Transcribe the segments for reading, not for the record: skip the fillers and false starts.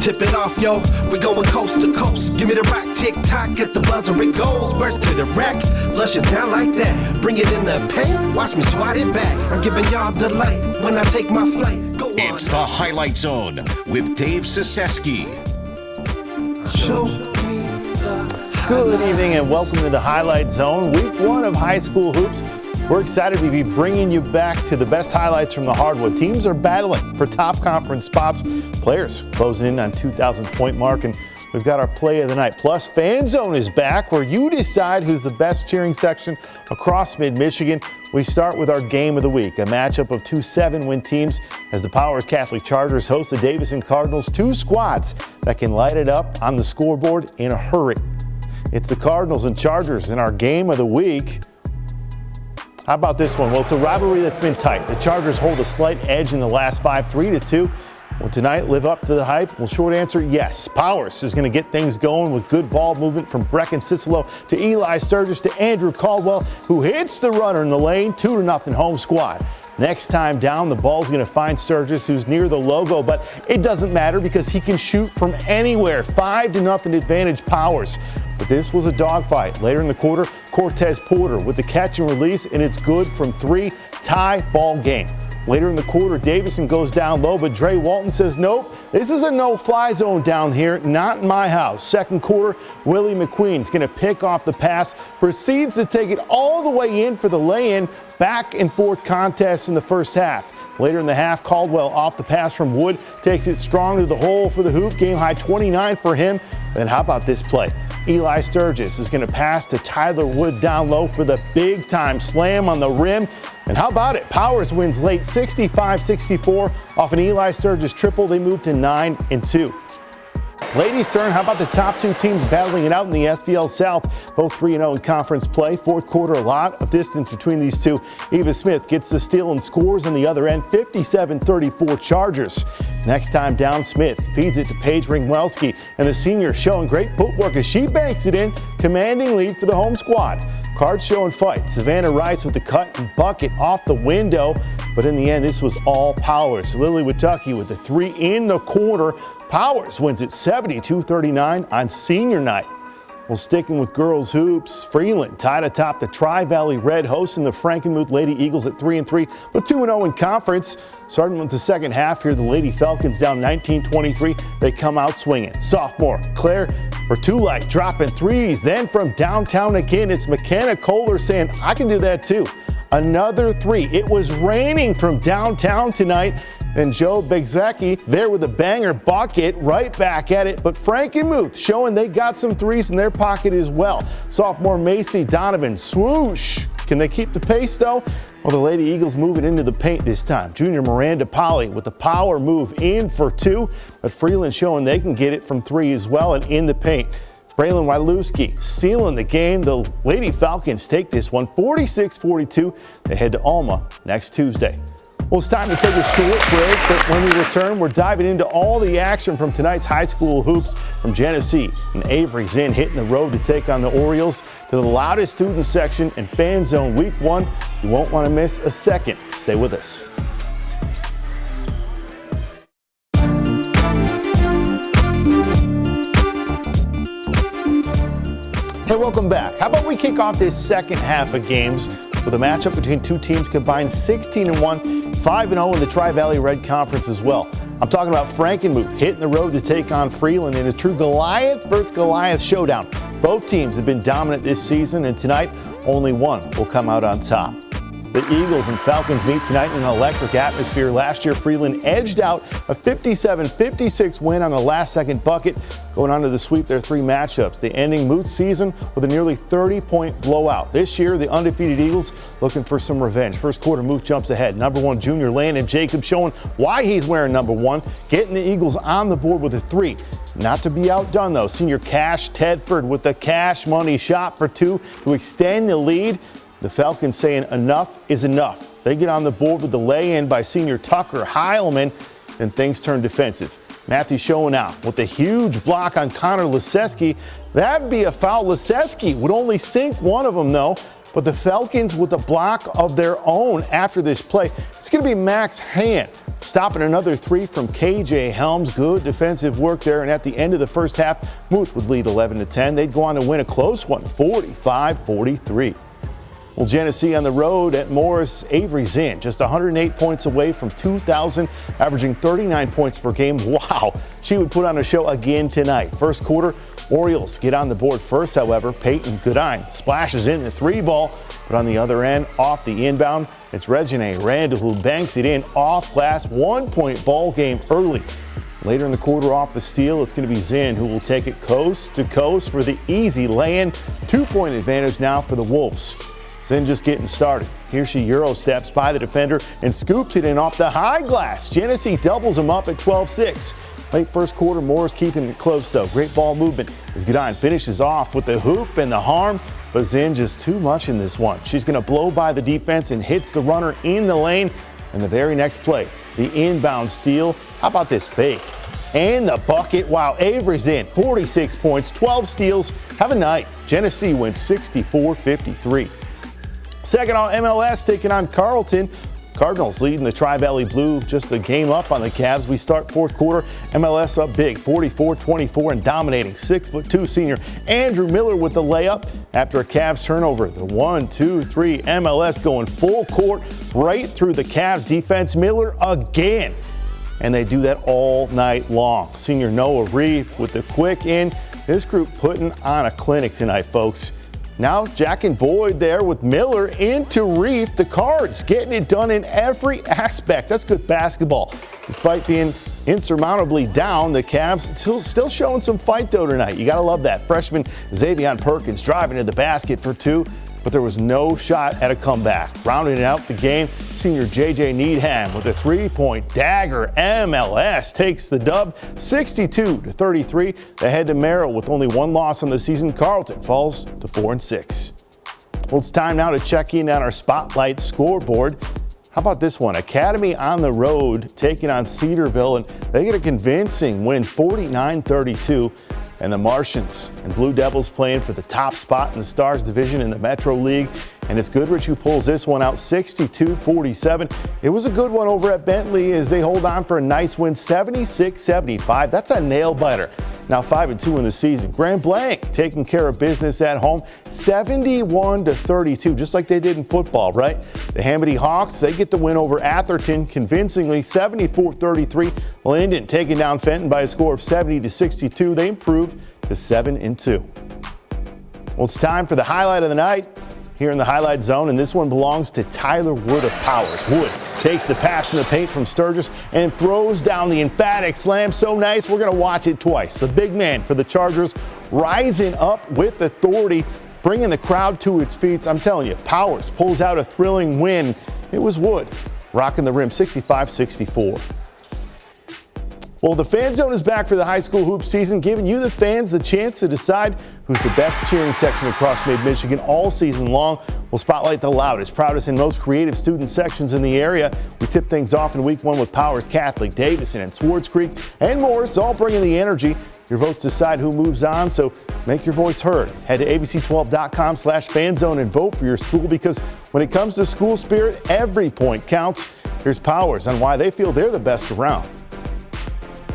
tip it off, yo. We going coast to coast. Give me the rock, tick tock, at the buzzer it goes. Burst to the rack, flush it down like that. Bring it in the paint, watch me swat it back. I'm giving y'all delight when I take my flight. Go on. It's the Highlight Zone with Dave Saseski. Show me the Good evening and welcome to the Highlight Zone, week one of high school hoops. We're excited to be bringing you back to the best highlights from the hardwood. Teams are battling for top conference spots. Players closing in on 2,000 point mark, and we've got our play of the night. Plus, Fan Zone is back, where you decide who's the best cheering section across mid-Michigan. We start with our game of the week, a matchup of two 7-win teams as the Powers Catholic Chargers host the Davison Cardinals, two squads that can light it up on the scoreboard in a hurry. It's the Cardinals and Chargers in our game of the week. How about this one? Well, it's a rivalry that's been tight. The Chargers hold a slight edge in the last 5, 3-2. Will tonight live up to the hype? Well, short answer, yes. Powers is going to get things going with good ball movement from Brecken Cicelo to Eli Sturgis to Andrew Caldwell, who hits the runner in the lane, 2-0 home squad. Next time down, the ball's going to find Sturgis, who's near the logo, but it doesn't matter because he can shoot from anywhere. 5-0 advantage Powers. But this was a dogfight. Later in the quarter, Cortez Porter with the catch and release, and it's good from 3, tie ball game. Later in the quarter, Davison goes down low, but Dre Walton says, nope, this is a no-fly zone down here, not in my house. Second quarter, Willie McQueen's going to pick off the pass, proceeds to take it all the way in for the lay-in, back and forth contest in the first half. Later in the half, Caldwell off the pass from Wood, takes it strong to the hole for the hoop, game high 29 for him. Then how about this play? Eli Sturgis is going to pass to Tyler Wood down low for the big-time slam on the rim. And how about it? Powers wins late 65-64 off an Eli Sturgis triple. They move to 9-2. Ladies' turn. How about the top two teams battling it out in the SVL South? Both 3-0 in conference play. Fourth quarter, a lot of distance between these two. Eva Smith gets the steal and scores on the other end. 57-34 Chargers. Next time down, Smith feeds it to Paige Ringwelski, and the senior showing great footwork as she banks it in. Commanding lead for the home squad. Cards showing fight. Savannah Rice with the cut and bucket off the window, but in the end, this was all Powers. Lily Witucky with the 3 in the corner. Powers wins it 72-39 on senior night. Well, sticking with girls hoops, Freeland tied atop the Tri-Valley Red, hosting the Frankenmuth Lady Eagles at 3-3, but 2-0 in conference. Starting with the second half here, the Lady Falcons down 19-23. They come out swinging. Sophomore Claire Bertulite dropping threes. Then from downtown again, it's McKenna Kohler saying, I can do that too. Another 3. It was raining from downtown tonight. And Joe Begzacki there with a banger bucket, right back at it. But Frankenmuth showing they got some threes in their pocket as well. Sophomore Macy Donovan, swoosh. Can they keep the pace though? Well, the Lady Eagles moving into the paint this time. Junior Miranda Polly with the power move in for 2. But Freeland showing they can get it from 3 as well and in the paint. Braylon Wylewski sealing the game. The Lady Falcons take this one 46-42. They head to Alma next Tuesday. Well, it's time to take a short break, but when we return, we're diving into all the action from tonight's high school hoops, from Genesee and Avery's in hitting the road to take on the Orioles, to the loudest student section and Fan Zone Week 1. You won't want to miss a second. Stay with us. Hey, welcome back. How about we kick off this second half of games with a matchup between two teams combined 16-1, 5-0 in the Tri-Valley Red Conference as well. I'm talking about Frankenmuth hitting the road to take on Freeland in a true Goliath versus Goliath showdown. Both teams have been dominant this season, and tonight only one will come out on top. The Eagles and Falcons meet tonight in an electric atmosphere. Last year, Freeland edged out a 57-56 win on a last-second bucket, going on to the sweep their 3 matchups. The ending Muth season with a nearly 30-point blowout. This year, the undefeated Eagles looking for some revenge. First quarter, Muth jumps ahead. Number 1 junior Landon Jacobs showing why he's wearing number 1, getting the Eagles on the board with a 3. Not to be outdone, though. Senior Cash Tedford with the cash money shot for 2 to extend the lead. The Falcons saying enough is enough. They get on the board with the lay-in by senior Tucker Heilman, and things turn defensive. Matthew showing out with a huge block on Connor Leseski. That'd be a foul. Leseski would only sink one of them, though. But the Falcons with a block of their own after this play. It's going to be Max Hand stopping another three from KJ Helms. Good defensive work there, and at the end of the first half, Muth would lead 11-10. They'd go on to win a close one, 45-43. Well, Genesee on the road at Morris. Avery Zinn just 108 points away from 2,000, averaging 39 points per game. Wow, she would put on a show again tonight. First quarter, Orioles get on the board first, however. Peyton Goodine splashes in the three ball, but on the other end, off the inbound, it's Regine Randall who banks it in off glass. 1-point ball game early. Later in the quarter off the steal, it's going to be Zinn who will take it coast to coast for the easy lay-in. 2-point advantage now for the Wolves. Zinn just getting started. Here she Euro steps by the defender and scoops it in off the high glass. Genesee doubles them up at 12-6. Late first quarter, Morris keeping it close though. Great ball movement as Goodine finishes off with the hoop and the harm, but Zinn just too much in this one. She's going to blow by the defense and hits the runner in the lane. And the very next play, the inbound steal. How about this fake? And the bucket. Wow, Avery Zinn, 46 points, 12 steals. Have a night. Genesee wins 64-53. Second on MLS, taking on Carleton. Cardinals leading the Tri-Valley Blue just a game up on the Cavs. We start fourth quarter. MLS up big, 44-24, and dominating. 6'2" senior Andrew Miller with the layup after a Cavs turnover. The 1-2-3 MLS going full court right through the Cavs defense. Miller again. And they do that all night long. Senior Noah Reeve with the quick in. This group putting on a clinic tonight, folks. Now Jack and Boyd there with Miller into Reef. The Cards getting it done in every aspect. That's good basketball. Despite being insurmountably down, the Cavs still showing some fight though tonight. You got to love that. Freshman Xavier Perkins driving to the basket for two, but there was no shot at a comeback. Rounding out the game, senior J.J. Needham with a three-point dagger. MLS takes the dub 62-33. They head to Merrill with only one loss on the season. Carleton falls to 4-6. Well, it's time now to check in on our Spotlight scoreboard. How about this one? Academy on the road taking on Cedarville, and they get a convincing win 49-32. And the Martians and Blue Devils playing for the top spot in the Stars division in the Metro League. And it's Goodrich who pulls this one out 62-47. It was a good one over at Bentley as they hold on for a nice win 76-75. That's a nail biter. Now 5-2 in the season. Grand Blanc taking care of business at home 71-32, just like they did in football, right? The Hamady Hawks, they get the win over Atherton convincingly 74-33. Linden taking down Fenton by a score of 70-62. They improve to 7-2. Well, it's time for the highlight of the night here in the highlight zone, and this one belongs to Tyler Wood of Powers. Wood takes the pass in the paint from Sturgis and throws down the emphatic slam. So nice, we're going to watch it twice. The big man for the Chargers rising up with authority, bringing the crowd to its feet. I'm telling you, Powers pulls out a thrilling win. It was Wood rocking the rim 65-64. Well, the Fan Zone is back for the high school hoop season, giving you the fans the chance to decide who's the best cheering section across Mid-Michigan all season long. We'll spotlight the loudest, proudest, and most creative student sections in the area. We tip things off in week one with Powers Catholic, Davison, and Swartz Creek, and Morris, all bringing the energy. Your votes decide who moves on, so make your voice heard. Head to abc12.com/fanzone and vote for your school, because when it comes to school spirit, every point counts. Here's Powers on why they feel they're the best around.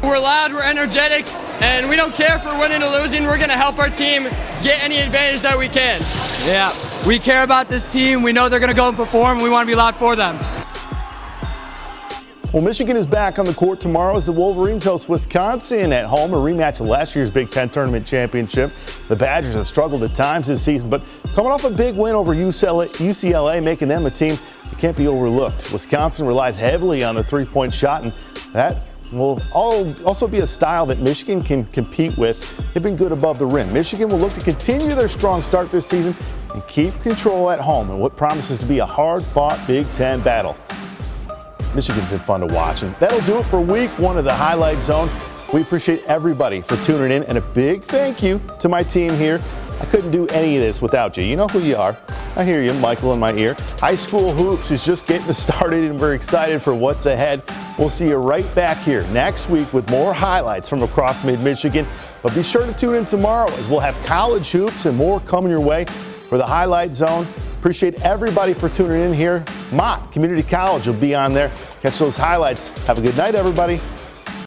We're loud, we're energetic, and we don't care if we're winning or losing. We're going to help our team get any advantage that we can. Yeah, we care about this team. We know they're going to go and perform, and we want to be loud for them. Well, Michigan is back on the court tomorrow as the Wolverines host Wisconsin at home, a rematch of last year's Big Ten Tournament Championship. The Badgers have struggled at times this season, but coming off a big win over UCLA, making them a team that can't be overlooked. Wisconsin relies heavily on the three-point shot, and that will also be a style that Michigan can compete with. They've been good above the rim. Michigan will look to continue their strong start this season and keep control at home in what promises to be a hard-fought Big Ten battle. Michigan's been fun to watch, and that'll do it for week one of the Highlight Zone. We appreciate everybody for tuning in, and a big thank you to my team here. I couldn't do any of this without you. You know who you are. I hear you, Michael in my ear. High school hoops is just getting started, and we're excited for what's ahead. We'll see you right back here next week with more highlights from across Mid-Michigan. But be sure to tune in tomorrow as we'll have college hoops and more coming your way for the Highlight Zone. Appreciate everybody for tuning in here. Mott Community College will be on there. Catch those highlights. Have a good night, everybody.